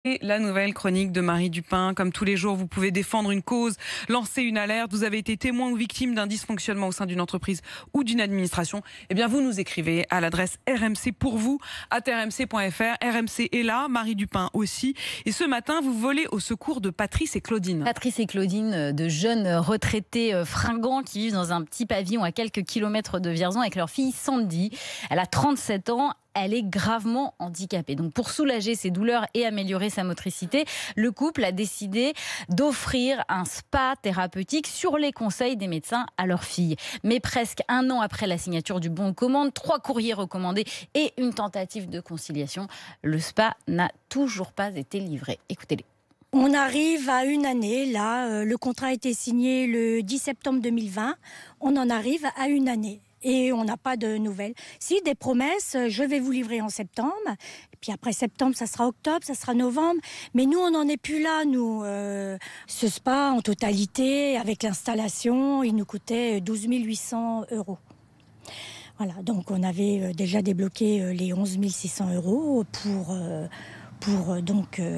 Et la nouvelle chronique de Marie Dupin. Comme tous les jours, vous pouvez défendre une cause, lancer une alerte. Vous avez été témoin ou victime d'un dysfonctionnement au sein d'une entreprise ou d'une administration. Eh bien, vous nous écrivez à l'adresse RMC pour vous @rmc.fr. RMC est là, Marie Dupin aussi. Et ce matin, vous volez au secours de Patrice et Claudine. Patrice et Claudine, de jeunes retraités fringants qui vivent dans un petit pavillon à quelques kilomètres de Vierzon avec leur fille Sandy. Elle a 37 ans. Elle est gravement handicapée. Donc pour soulager ses douleurs et améliorer sa motricité, le couple a décidé d'offrir un spa thérapeutique sur les conseils des médecins à leur fille. Mais presque un an après la signature du bon de commande, 3 courriers recommandés et une tentative de conciliation, le spa n'a toujours pas été livré. Écoutez-les. On arrive à une année, là, le contrat a été signé le 10 septembre 2020, on en arrive à une année. Et on n'a pas de nouvelles. Si, des promesses, je vais vous livrer en septembre. Et puis après septembre, ça sera octobre, ça sera novembre. Mais nous, on n'en est plus là, nous. Ce spa, en totalité, avec l'installation, il nous coûtait 12 800 €. Voilà, donc on avait déjà débloqué les 11 600 € pour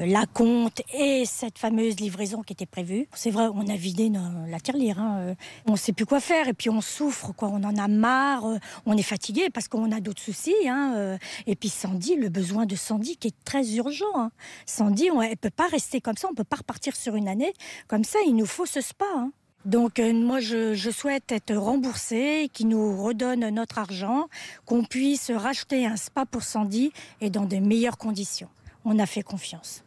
l'acompte et cette fameuse livraison qui était prévue. C'est vrai, on a vidé la tirelire. On ne sait plus quoi faire et puis on souffre, quoi. On en a marre, on est fatigué parce qu'on a d'autres soucis. Et puis Sandy, le besoin de Sandy qui est très urgent. Sandy, elle ne peut pas rester comme ça, on ne peut pas repartir sur une année. Comme ça, il nous faut ce spa. Donc moi, je souhaite être remboursée, qu'ils nous redonnent notre argent, qu'on puisse racheter un spa pour Sandy et dans de meilleures conditions. On a fait confiance.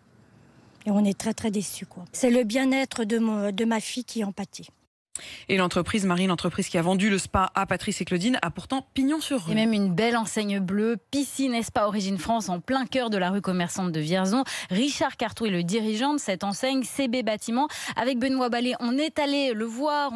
Et on est très très déçus, quoi. C'est le bien-être de ma fille qui en pâtit. Et l'entreprise, Marie, l'entreprise qui a vendu le spa à Patrice et Claudine, a pourtant pignon sur rue. Et même une belle enseigne bleue, piscine et spa Origine France, en plein cœur de la rue commerçante de Vierzon. Richard Cartou est le dirigeant de cette enseigne, CB Bâtiment. Avec Benoît Ballet, on est allé le voir,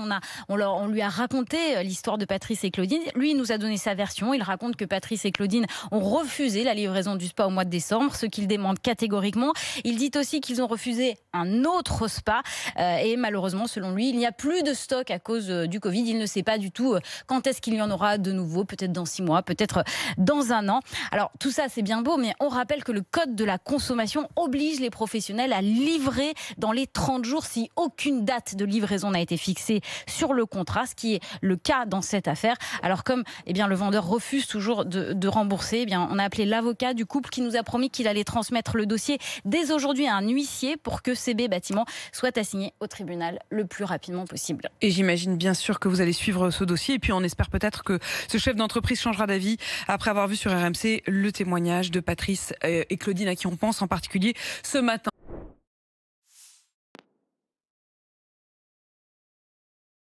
on lui a raconté l'histoire de Patrice et Claudine. Lui, il nous a donné sa version. Il raconte que Patrice et Claudine ont refusé la livraison du spa au mois de décembre, ce qu'ils demandent catégoriquement. Il dit aussi qu'ils ont refusé un autre spa. Et malheureusement, selon lui, il n'y a plus de stock à cause du Covid. Il ne sait pas du tout quand est-ce qu'il y en aura de nouveau, peut-être dans 6 mois, peut-être dans un an. Alors tout ça c'est bien beau, mais on rappelle que le code de la consommation oblige les professionnels à livrer dans les 30 jours si aucune date de livraison n'a été fixée sur le contrat, ce qui est le cas dans cette affaire. Alors comme le vendeur refuse toujours de rembourser, on a appelé l'avocat du couple qui nous a promis qu'il allait transmettre le dossier dès aujourd'hui à un huissier pour que CB Bâtiment soit assigné au tribunal le plus rapidement possible. Et j'imagine bien sûr que vous allez suivre ce dossier. Et puis on espère peut-être que ce chef d'entreprise changera d'avis après avoir vu sur RMC le témoignage de Patrice et Claudine, à qui on pense en particulier ce matin.